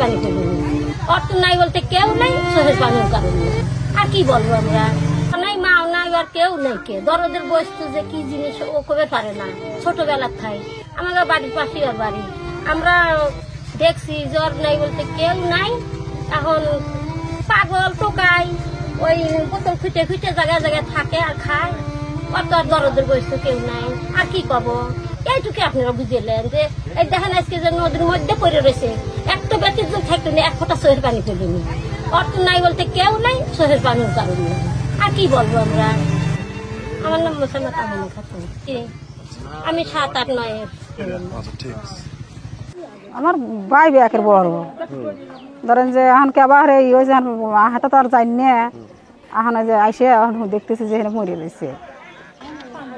পানি ফেলে অর্থ নাই বলতে কেউ নেই, চোখের পানির কারণে। আর কি বলবো আমরা, নাই মাও নাই আর কেউ নেই। কে দরদের বস্তু যে কি জিনিস ও কবে পারে না, ছোটবেলার থাই আমাদের বাড়ির পাশে ওর বাড়ি। আমরা দেখছি জ্বর নাই বলতে কেউ নাই। এখন পাগল টোকাই ওই বোতল খুঁটে খুঁটে জায়গায় জায়গায় থাকে আর খায়। অত আর দরদের বস্তু কেউ নাই। আর কি কব, এইটুকু আপনারা বুঝলেন যে এই দেখেন আজকে যে নদীর মধ্যে পড়ে রয়েছে, একটা ব্যক্তির জন্য থাকতে নেই, এক ফোঁটা চোখের পানি ফেলেনি। অর্থ নাই বলতে কেউ নেই, চোখের পানির কারণে। আর কি বলবো আমরা। আমার নাম মোসাম্মদ আমিনা খাতুন। আমি 7, 8, 9 আমার ভাই ব্যাকের বড় ধরেন যে এখন কেবার এই হয়েছে হাতে তো আর যাই না। এখন যে আইসে এখন দেখতেছি যে এখানে মরে দিচ্ছে।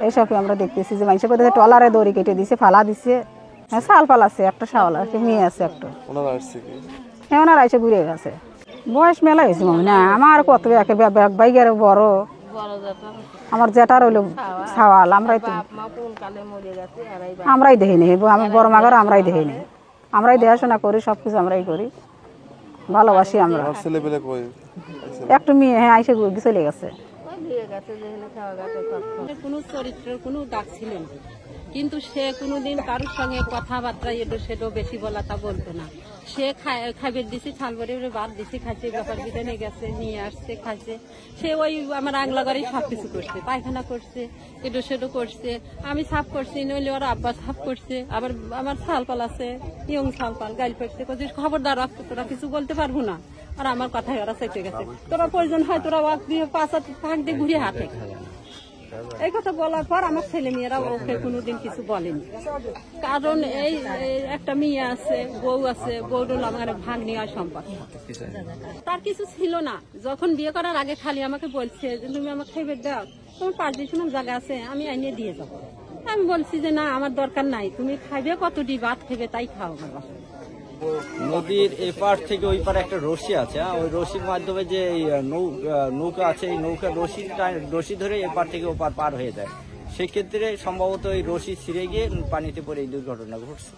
এইসবই আমরা দেখতেছি যে মানুষের কোথায় টলারে দড়ি কেটে দিছে, ফালা দিছে। হ্যাঁ শাল পাল আছে, একটা শাওয়াল আছে, মেয়ে আছে একটা। হ্যাঁ ওনার আইসে ঘুরে গেছে। বয়স মেলা হয়েছে না আমার কত ব্যাকের বাইকের বড়। আমার জেঠার হইলো শাওয়াল। আমরাই দেখিনি, আমার বড় মাগার আমরাই দেখিনি। আমরাই দেখাশোনা করি, সবকিছু আমরাই করি, ভালোবাসি আমরা। একটু মেয়ে হ্যাঁ আইসে চলে গেছে। কোনো চরিত্রের কোনো দাগ ছিল না, কিন্তু সে কোনোদিন কারোর সঙ্গে কথাবার্তা এটো সেটো বেশি বলা তা বলতো না। সে খাইবে দিছি ছাল ভরে বাদ দিছি, খাইছে, ব্যাপার বিধে নিয়ে গেছে, নিয়ে আসছে, খাইছে। সে ওই আমার আগলা ঘরেই সবকিছু করছে, পায়খানা করছে, এটো সেটো করছে, আমি সাফ করছি, নইলে ওরা আব্বা সাফ করছে। আবার আমার ছালপাল আছে, ইয়ং ছালপাল গাইল ফেটছে, খবরদার রাখতো, তোরা কিছু বলতে পারবো না। আর আমার কথায় ওরা চেপে গেছে, তোরা প্রয়োজন হয় তোরা পাঁচ ফাঁক দিয়ে ঘুরে হাঁটে। এই কথা বলার পর আমার ছেলে মেয়েরা ওকে কোনোদিন কিছু বলেনি। কারণ এই একটা মেয়ে আছে, বউ আছে, বউর আমার ভাগ নেওয়া সম্পদ। তার কিছু ছিল না। যখন বিয়ে করার আগে খালি আমাকে বলছে যে তুমি আমাকে খাইবে দাও, তোমার 5 ডিসিমেল জায়গা আছে, আমি আইনে দিয়ে যাবো। আমি বলছি যে না, আমার দরকার নাই, তুমি খাইবে কতটি ভাত খাইবে তাই খাও আমার বাসায়। নদীর এপার থেকে ওই পারে একটা রশি আছে, ওই রশির মাধ্যমে যে নৌকা আছে, এই নৌকা রশি ধরে এপার থেকে ওপার পার হয়ে যায়। সেক্ষেত্রে সম্ভবত ওই রশি ছিঁড়ে গিয়ে পানিতে পড়ে এই দুর্ঘটনা ঘটছে।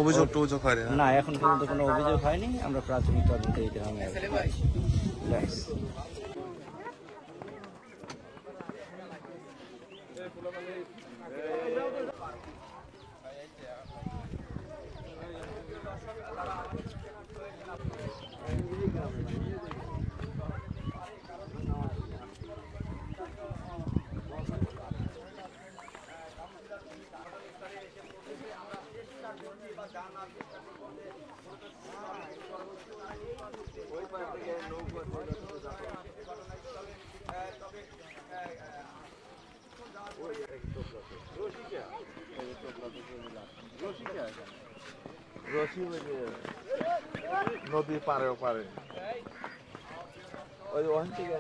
অভিযোগ হয়নি না, এখন পর্যন্ত কোনো অভিযোগ হয়নি। আমরা প্রাথমিক তদন্তে দিতে হবে। নদী পারে ওপারে ওই ওখান থেকে